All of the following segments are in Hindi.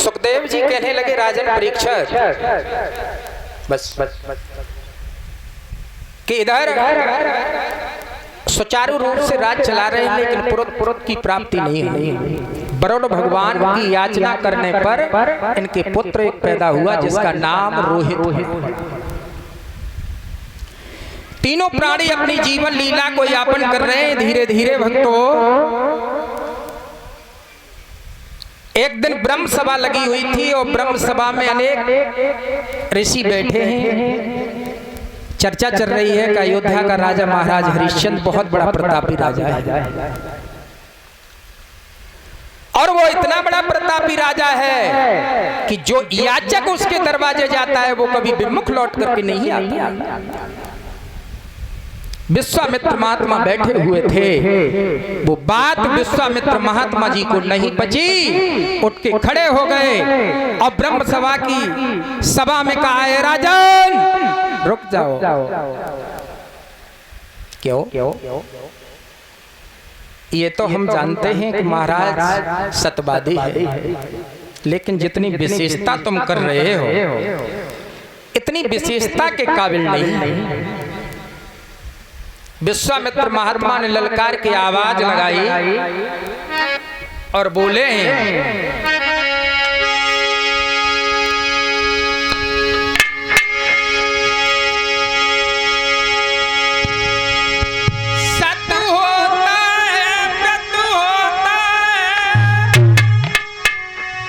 सुखदेव जी कहने लगे राजन परीक्षित, बस कि इधर सुचारू रूप से राज चला रहे हैं, लेकिन पुरुष की प्राप्ति नहीं हुई। वरुण भगवान की याचना करने पर इनके पुत्र एक पैदा हुआ जिसका नाम रोहित। तीनों प्राणी अपनी जीवन लीला को यापन कर रहे हैं धीरे धीरे। भक्तों, एक दिन ब्रह्म सभा लगी हुई थी और ब्रह्म सभा में अनेक ऋषि बैठे हैं। चर्चा चल रही है कि अयोध्या का राजा महाराज हरिश्चंद्र बहुत बड़ा प्रतापी राजा है, और वो इतना बड़ा प्रतापी राजा है कि जो याचक उसके दरवाजे जाता है वो कभी विमुख लौट करके नहीं आता। विश्वामित्र महात्मा बैठे हुए थे, वो बात विश्वामित्र महात्मा जी को नहीं बची, उठ के खड़े हो गए और ब्रह्म सभा की सभा में कहा, है राजन रुक जाओ। क्यों? ये तो हम जानते हैं कि महाराज सत्यवादी है, लेकिन जितनी विशेषता तुम कर रहे हो इतनी विशेषता के काबिल नहीं। विश्वामित्र महात्मा ने ललकार की आवाज लगाई और बोले, सत्य होता है व्रत होता है,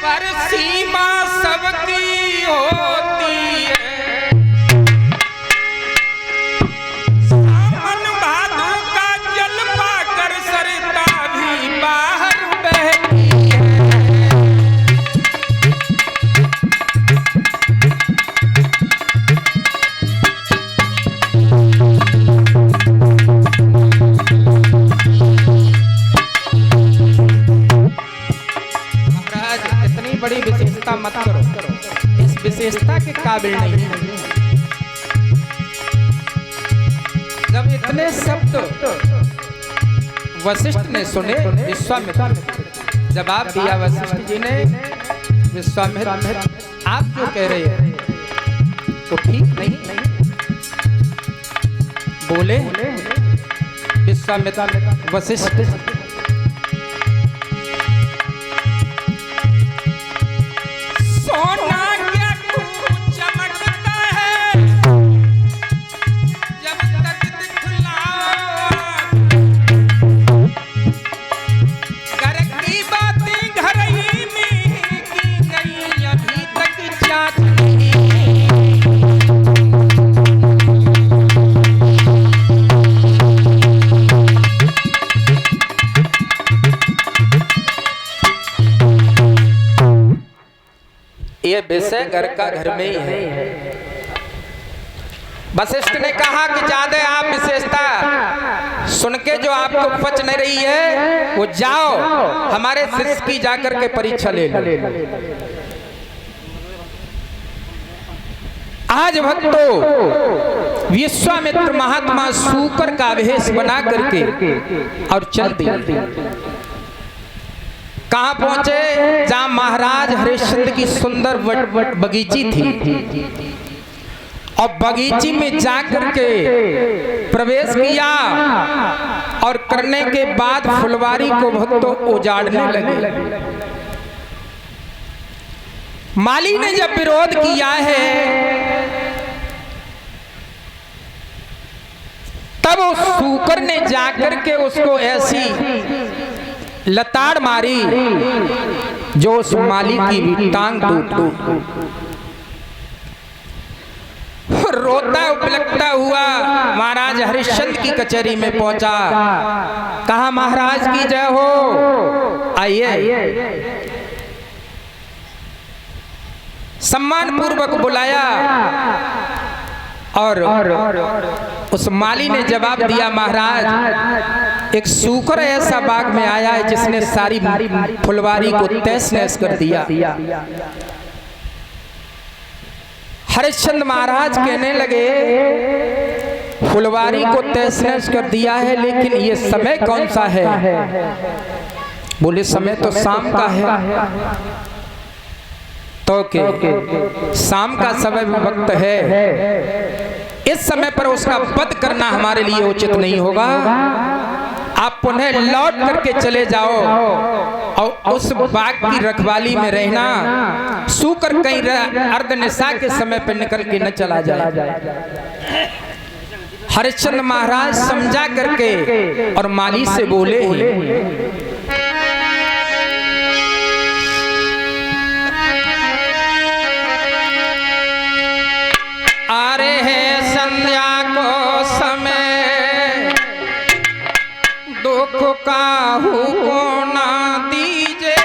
पर सीमा सबकी होती है। बड़ी विशेषता मत करो, इस विशेषता के काबिल नहीं। जब इतने शब्द वशिष्ठ ने सुने, विश्वामित्र जवाब दिया वशिष्ठ जी ने, विश्वामित्र आप जो कह रहे हैं तो ठीक नहीं। बोले विश्वामित्र, वशिष्ठ ये विषय घर का घर में ही है। वशिष्ठ ने कहा कि ज्यादा आप विशेषता सुन के जो आपको पच नहीं रही है वो जाओ हमारे शिष्य की जाकर के परीक्षा ले लो। आज भक्तों, विश्वामित्र महात्मा सूकर का वेश बना करके और चल दिए। कहां पहुंचे? जहां महाराज हरिश्चंद्र की सुंदर बगीची थी, और बगीची में जाकर के प्रवेश किया और करने के बाद फुलवारी को भक्तों उजाड़ने लगे। माली ने जब विरोध किया है तब उस सूकर ने जाकर के उसको ऐसी लताड़ मारी जो उस माली की भी टांग टूट। रोता उपलकता हुआ महाराज हरिश्चंद्र की कचहरी में पहुंचा। कहा महाराज की जय हो, आइए। सम्मान पूर्वक बुलाया और उस माली ने जवाब दिया, महाराज एक सूकर ऐसा बाग में आया है जिसने सारी फुलवारी को तहस नहस कर दिया। हरिश्चंद्र महाराज कहने लगे, फुलवारी को तहस नहस कर दिया है, लेकिन ये समय कौन सा है? बोले समय तो शाम का है। तो शाम का समय भी वक्त है, इस समय पर उसका वध करना हमारे लिए उचित नहीं होगा। आप पुनः लौट करके चले जाओ और उस बाग की रखवाली में रहना, सूकर कहीं अर्ध निशा के समय पर निकल के न चला जाए। हरिश्चंद्र महाराज समझा करके और माली से बोले आ रहे हैं संध्या को समय, दुख काहू को ना दीजे।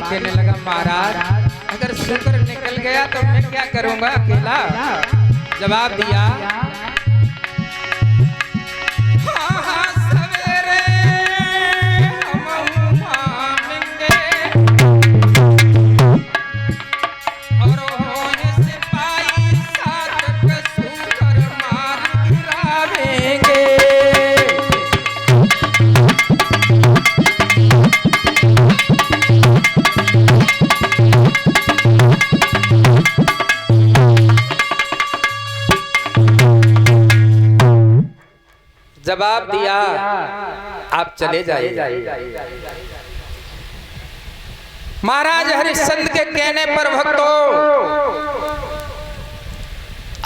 कहने लगा महाराज अगर सूकर निकल गया तो मैं क्या करूंगा अकेला। जवाब दिया जवाब दिया आप चले जाइए। महाराज हरिश्चंद्र के कहने पर भक्तों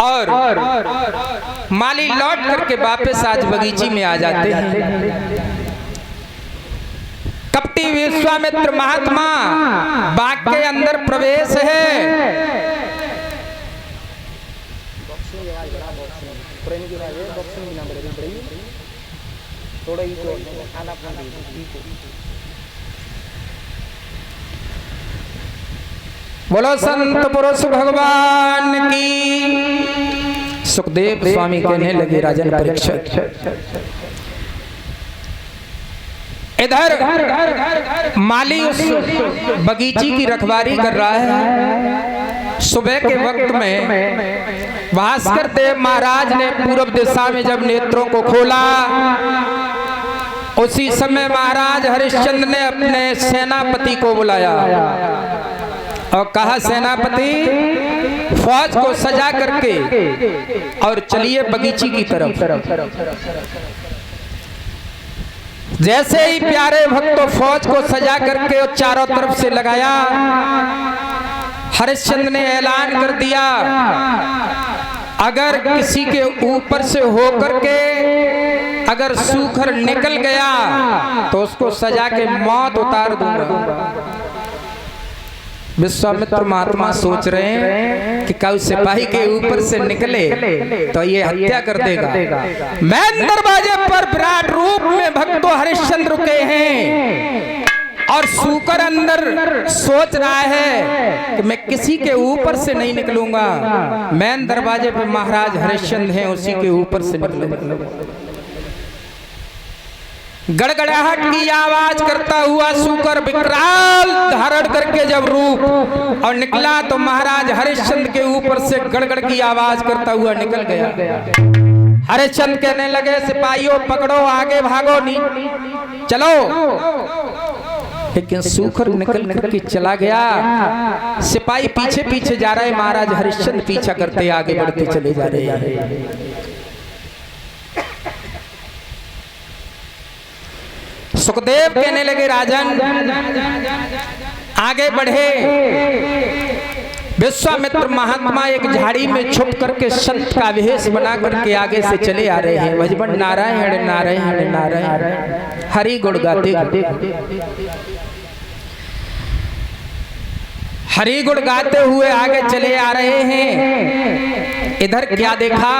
और माली लौट करके वापस आज बगीची में आ जाते हैं। कपटी विश्वामित्र महात्मा बाग के अंदर प्रवेश है। बोलो संत पुरुष भगवान की। सुखदेव स्वामी कहने लगे राजन परीक्षित, इधर माली उस बगीची की रखवाली कर रहा है। सुबह के वक्त में भास्कर देव महाराज ने पूर्व दिशा में जब नेत्रों को खोला, उसी समय महाराज हरिश्चंद्र ने अपने सेनापति को बुलाया और कहा सेनापति फौज को सजा करके और चलिए बगीची की तरफ। जैसे ही प्यारे भक्तों फौज को सजा करके और चारों तरफ से लगाया, हरिश्चंद्र ने ऐलान कर दिया अगर किसी के ऊपर से होकर के अगर सूकर निकल गया तो उसको सजा के मौत उतार दूंगा। विश्वामित्र महात्मा सोच रहे हैं कि कल सिपाही के ऊपर से निकले तो ये हत्या कर देगा। मैन दरवाजे पर विराट रूप में भक्तों हरिश्चंद्र रुके हैं और सूकर अंदर सोच रहा है कि मैं किसी के ऊपर से नहीं निकलूंगा। मैन दरवाजे पे महाराज हरिश्चंद्र हैं, उसी के ऊपर से निकलूंगा। गड़गड़ाहट की आवाज करता हुआ सूकर विकराल धारण करके जब रूप और निकला तो महाराज हरिश्चंद्र के ऊपर से गड़गड़ की आवाज करता हुआ निकल गया। हरिश्चंद्र कहने लगे सिपाहियों पकड़ो, आगे भागो, नहीं चलो। लेकिन सूकर निकल करके चला गया। सिपाही पीछे पीछे जा रहे, महाराज हरिश्चंद्र पीछा करते आगे बढ़ते चले जा रहे हैं। सुखदेव कहने लगे राजन आगे बढ़े। विश्वामित्र महात्मा एक झाड़ी में छुप करके संत का वेश बना करके आगे से चले आ रहे हैं। भजबन नारायण नारायण नारायण हरि गुण गाते हरि गुण गाते हुए आगे चले आ रहे हैं। इधर क्या देखा,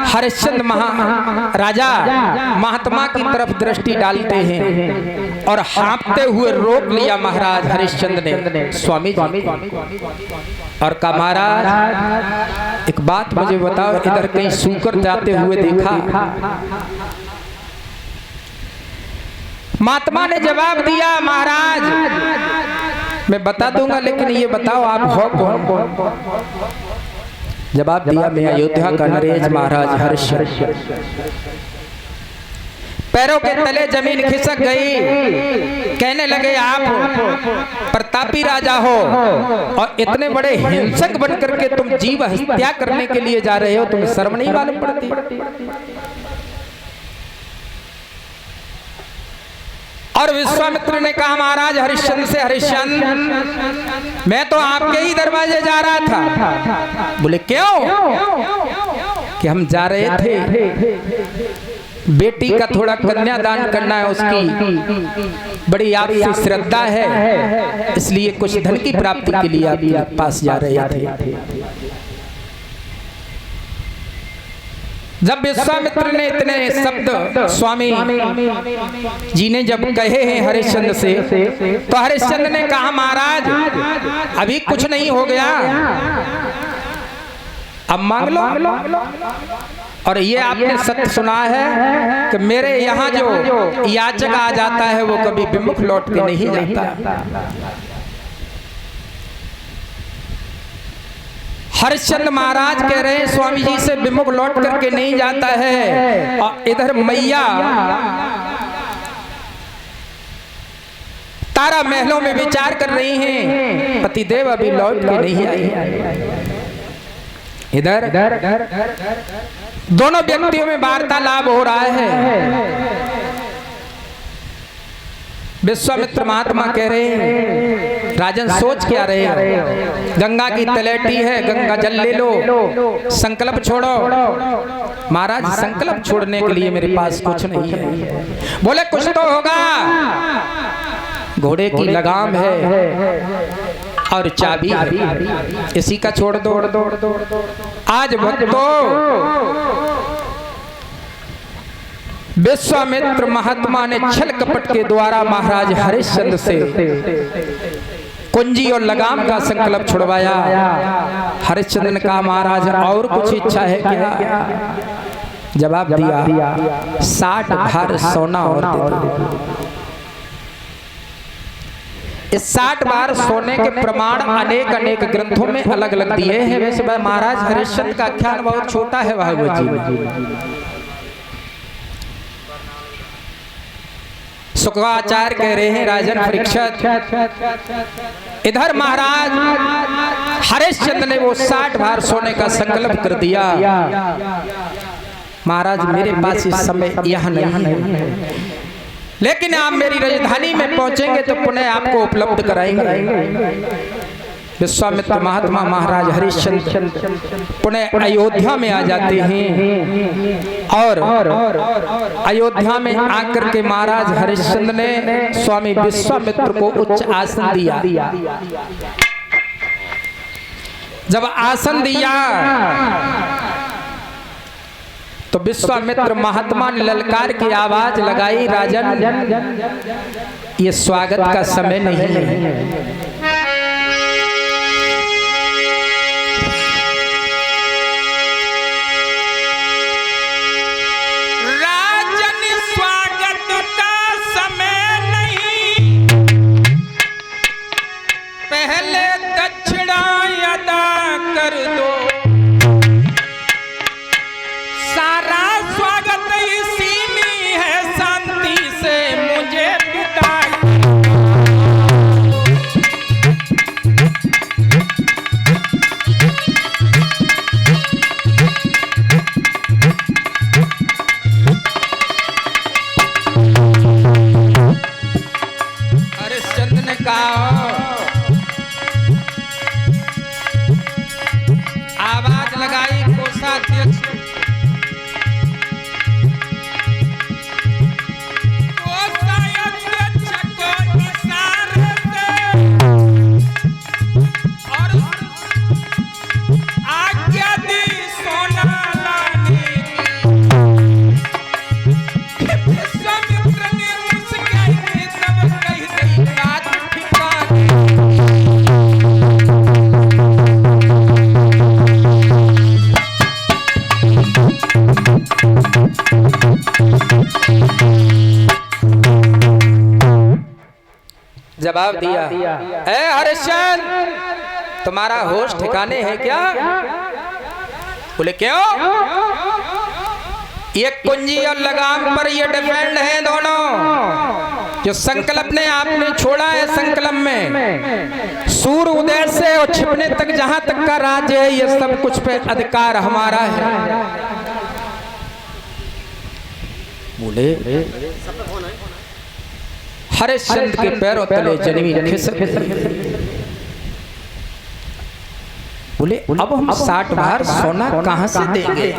हरिश्चंद्र राजा महात्मा की तरफ दृष्टि डालते हैं और हाँफते हुए रोक लिया महाराज हरिश्चंद्र ने स्वामी जी और कहा महाराज एक बात मुझे बताओ, इधर कहीं सूकर जाते हुए देखा? महात्मा ने जवाब दिया महाराज मैं बता दूंगा, लेकिन ये बताओ आप हो कौन? जवाब दिया मैं अयोध्या का नरेश महाराज हरिश्चंद्र। पैरों के तले जमीन खिसक गई। कहने लगे आप प्रतापी राजा हो और इतने बड़े हिंसक बनकर के तुम जीव हत्या करने के लिए जा रहे हो, तुम्हें शर्म नहीं मालूम पड़ती? और विश्वामित्र ने कहा महाराज हरिश्चंद्र से, हरिश्चंद्र मैं तो आपके ही दरवाजे जा रहा था। बोले क्यों? कि हम जा रहे थे बेटी का थोड़ा कन्यादान करना है, उसकी बड़ी आपसे श्रद्धा है, इसलिए कुछ धन की प्राप्ति के लिए आपके पास जा रहे थे। जब विश्वामित्र ने इतने शब्द स्वामी जी ने जब कहे हैं हरिश्चंद्र से, तो हरिश्चंद्र ने कहा महाराज अभी कुछ नहीं हो गया, अब मांग लो। और ये आपने सत्य सुना है कि मेरे यहाँ जो याचक आ जाता है वो कभी विमुख लौट के नहीं जाता। हरिश्चंद्र महाराज कह रहे हैं स्वामी जी से विमुख लौट करके नहीं जाता है, और इधर मैया तारा महलों में विचार कर रही हैं, पतिदेव अभी लौट के नहीं आए। इधर दोनों व्यक्तियों में वार्तालाप हो रहा है। विश्वामित्र महात्मा कह रहे हैं राजन सोच क्या रहे हो, गंगा की तलैटी है, गंगा जल ले लो, संकल्प छोड़ो। महाराज संकल्प छोड़ने के लिए मेरे पास कुछ नहीं है। बोले कुछ तो होगा, घोड़े की लगाम है और चाबी है, इसी का छोड़ दो। आज भक्तों विश्वामित्र महात्मा ने छल कपट के द्वारा महाराज हरिश्चंद्र से कुंजी और लगाम का संकल्प छुड़वाया। हरिश्चंद्र ने कहा महाराज और कुछ इच्छा है क्या? जवाब दिया 60 भार सोना और दे दो। इस 60 बार सोने के प्रमाण अनेक अनेक ग्रंथों में अलग अलग दिए हैं। वैसे महाराज हरिश्चंद्र का आख्यान बहुत छोटा है भागवत जी। शुक्राचार्य कह रहे हैं राजन परीक्षित, इधर महाराज हरिश्चंद्र ने वो 60 भार सोने का संकल्प कर दिया। महाराज मेरे पास इस समय यह नहीं है, लेकिन आप मेरी राजधानी में पहुंचेंगे तो पुनः आपको उपलब्ध कराएंगे। विश्वामित्र महात्मा महाराज हरिश्चंद्र पुनः अयोध्या में आ जाते हैं और अयोध्या में आकर के महाराज हरिश्चंद्र ने स्वामी विश्वामित्र को उच्च आसन दिया। जब आसन दिया तो विश्वामित्र महात्मा ने ललकार की आवाज लगाई, राजन ये स्वागत का समय नहीं है। कर दो सारा जवाब दिया, ए हरिश्चंद्र, तुम्हारा होश ठिकाने है क्या? बोले क्यों? ये कुंजी और लगाम पर ये डिपेंड है दोनों। जो संकल्प ने आपने छोड़ा है, संकल्प में सूर्य उदय से और छिपने तक जहां तक का राज्य है, ये सब कुछ पे अधिकार हमारा है। बोले हरिश्चंद्र के पैरों तले जमीन खिसक गई। बोले अब हम 60 भार सोना कहां से देंगे?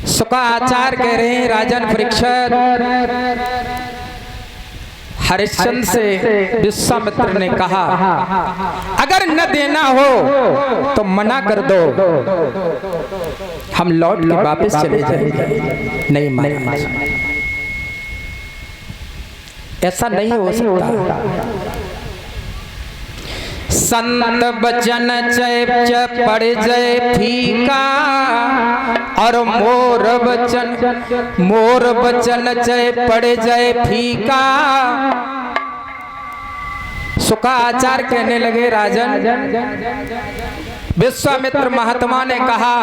सुका आचार कह रहे हैं, राजन परीक्षित, हरिश्चंद्र से विश्वामित्र ने कहा, अगर न देना हो तो मना कर दो, हम लौट के वापस चले जाएंगे। नहीं महाराज, ऐसा नहीं हो सकता। संत बचन चैप पड़ जाए फीका, और मोर बचन चैप पड़ जाए फीका। सुका आचार कहने लगे, राजन, विश्वामित्र महात्मा ने कहा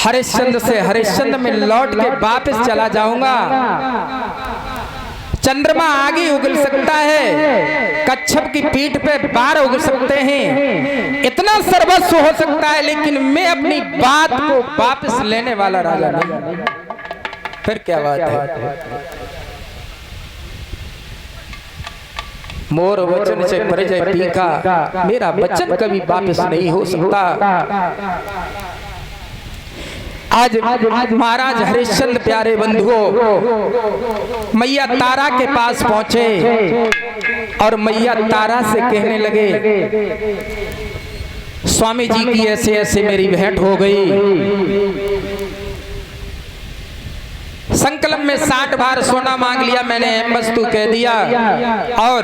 हरिश्चंद्र से, हरिश्चंद्र में लौट के वापस चला जाऊंगा। चंद्रमा आगे उगल सकता है, कच्छप की पीठ पे बार उगल सकते हैं, इतना सर्वस्व हो सकता है, लेकिन मैं अपनी बात को वापस लेने वाला राजा नहीं। फिर क्या बात है? मोर वचन से परिचय पीका, मेरा वचन कभी वापस नहीं हो सकता। आज महाराज हरिश्चंद्र प्यारे बंधुओं मैया तारा के पास पहुंचे और मैया तारा से कहने लगे, स्वामी जी की ऐसे ऐसे मेरी भेंट हो गई। संकल्प में 60 भार सोना मांग लिया मैंने, वस्तु कह दिया, और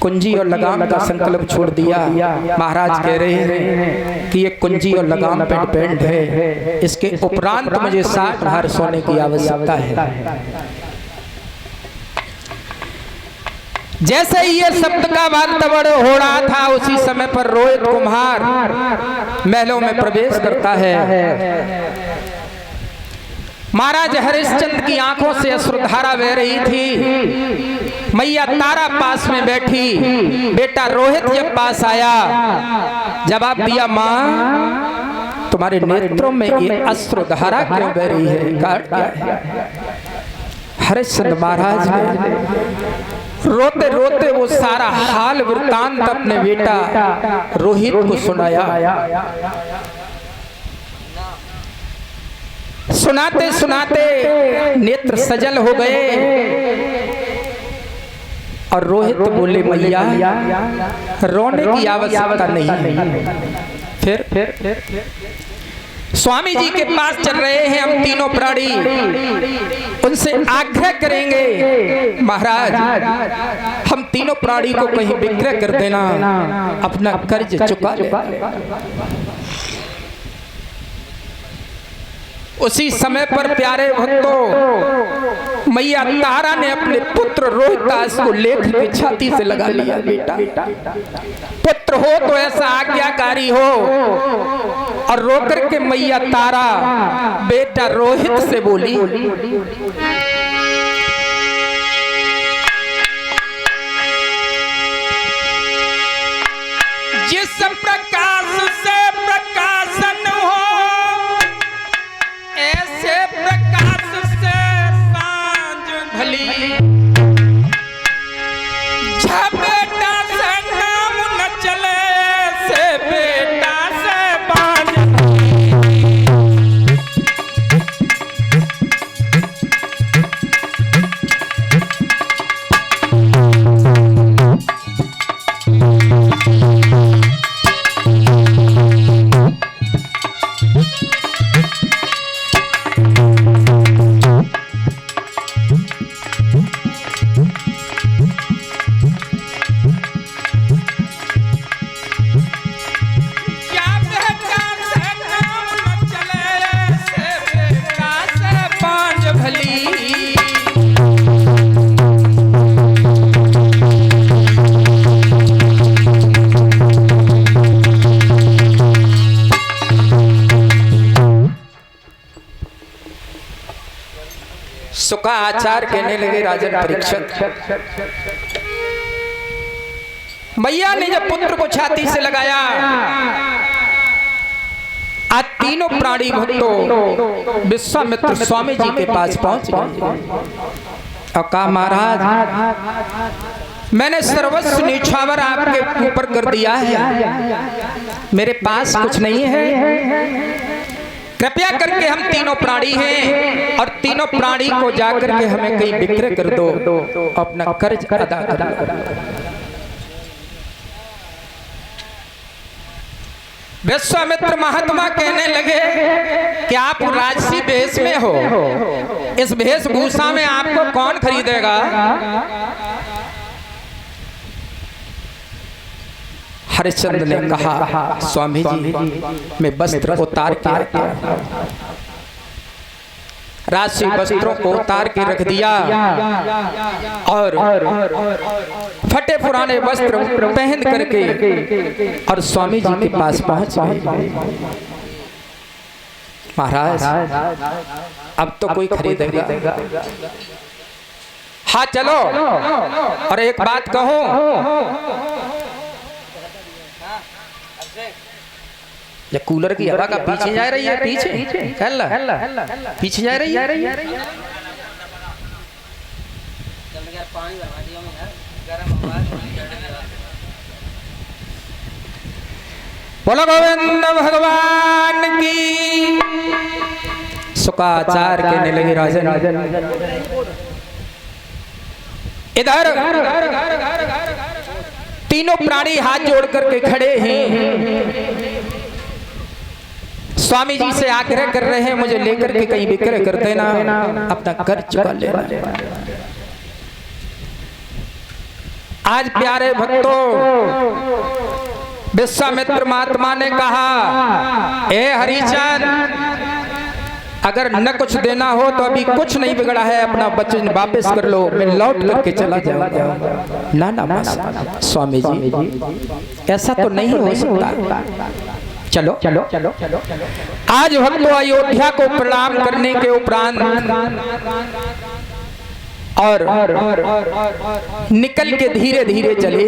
कुंजी और लगाम का संकल्प छोड़ दिया। महाराज कह रहे हैं कि ये कुंजी और लगाम पे डिपेंड है, इसके उपरांत मुझे 60 भार सोने की आवश्यकता है। जैसे ही ये शब्द का वातावरण हो रहा था, उसी समय पर रोहित कुम्हार महलों में प्रवेश करता है। महाराज हरिश्चंद्र की आंखों से अश्रुधारा बह रही थी। मैया तारा पास में बैठी, बेटा रोहित जब पास आया, जवाब दिया, माँ तुम्हारे नेत्रों में ये अश्रुधारा क्यों बह रही है? कारण क्या है? हरिश्चंद्र महाराज ने रोते रोते वो सारा हाल वृतांत अपने बेटा रोहित को सुनाया। सुनाते सुनाते नेत्र सजल हो गए और रोहित बोले, मैया रोने की आवश्यकता नहीं। फिर स्वामी जी के पास चल रहे हैं हम तीनों प्राणी, उनसे आग्रह करेंगे, महाराज हम तीनों प्राणी को कहीं विक्रय कर देना, अपना कर्ज चुका ले। उसी समय पर प्यारे भक्तों मैया तारा ने अपने पुत्र रोहितास को लेकर के छाती से लगा लिया। बेटा पुत्र हो तो ऐसा आज्ञाकारी हो। और रोकर के मैया तारा बेटा रोहित से बोली, जिस प्रकाश से प्रकाशन हो, ऐसे प्रकाश से सांझ भली। जब बेटा से नाम न चले, से बेटा से बांझ। सुखा आचार कहने लगे राजन परीक्षित, मैया ने जब पुत्र को छाती से लगाया, आज तीनों प्राणी भक्तों विश्वामित्र स्वामी जी के पास पहुंच गए और कहा, महाराज मैंने सर्वस्व निछावर आपके ऊपर कर दिया है, मेरे पास कुछ नहीं है, कृपया करके हम तीनों प्राणी हैं और तीनों प्राणी को जाकर के हमें कहीं विक्रय कर दो, अपना कर्ज अदा कर दो। विश्वामित्र महात्मा कहने लगे कि आप राजसी वेश में हो, इस वेशभूषा में आपको कौन खरीदेगा? हरिश्चंद्र ने कहा, स्वामी जी मैं वस्त्र उतार के आता हूं। राजसी वस्त्रों को उतार के रख दिया और फटे पुराने वस्त्र पहन करके और स्वामी जी के पास पहुंच गए। महाराज अब तो कोई खरीदेगा, हाँ चलो। और एक बात कहूं, या कूलर की हवा का पीछे जा रही है, पीछे पीछे जा रही है। बोलो गोविंद भगवान की। सुखाचार कहने लगे राजन, इधर तीनों प्राणी हाथ जोड़ करके खड़े हैं, स्वामी जी से आग्रह कर रहे हैं, मुझे लेकर के कहीं विक्रय कर देना, अपना कर्ज चुका लेना। आज प्यारे भक्तों, विश्वामित्र महात्मा ने कहा, ए हरिचंद अगर न कुछ देना हो तो अभी कुछ नहीं बिगड़ा है, अपना वचन वापस कर लो, मैं लौट करके चला जाऊंगा। ना ना स्वामी जी ऐसा तो नहीं हो सकता, चलो चलो चलो चलो। आज हम तो अयोध्या को प्रणाम करने के उपरांत और निकल के धीरे धीरे चले।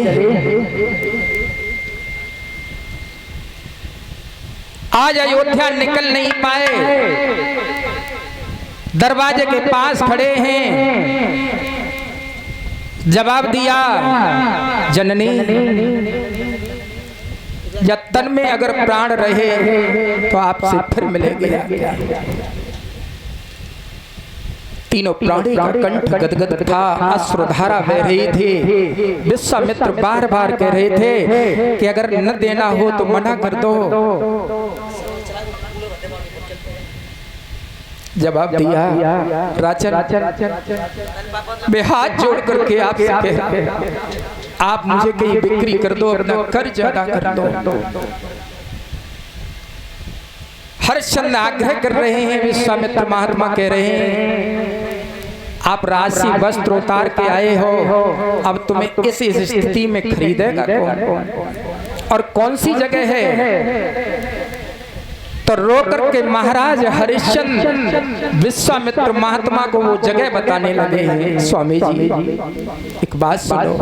आज अयोध्या निकल नहीं पाए, दरवाजे के पास खड़े हैं। जवाब दिया, जननी जब तन में अगर प्राण रहे तो आपसे फिर मिलेंगे। तीनों प्राणी का कंठ गदगद था, अश्रुधारा बह रही थी। विश्वामित्र बार बार कह रहे थे कि अगर न देना हो तो मना कर दो। जवाब दिया, राजन मैं हाथ जोड़ करके आपसे कह रहा हूं, आप मुझे कहीं बिक्री कर दो, अपना कर्ज अदा कर दो। हरिश्चंद्र आग्रह कर रहे हैं, विश्वामित्र महात्मा कह रहे हैं, आप राजसी वस्त्र उतार के आए हो, अब तुम्हें इस स्थिति में खरीदेगा कौन और कौन सी जगह है? तो रो करके महाराज हरिश्चंद्र विश्वामित्र महात्मा को वो जगह बताने लगे हैं। स्वामी जी एक बात सुनो,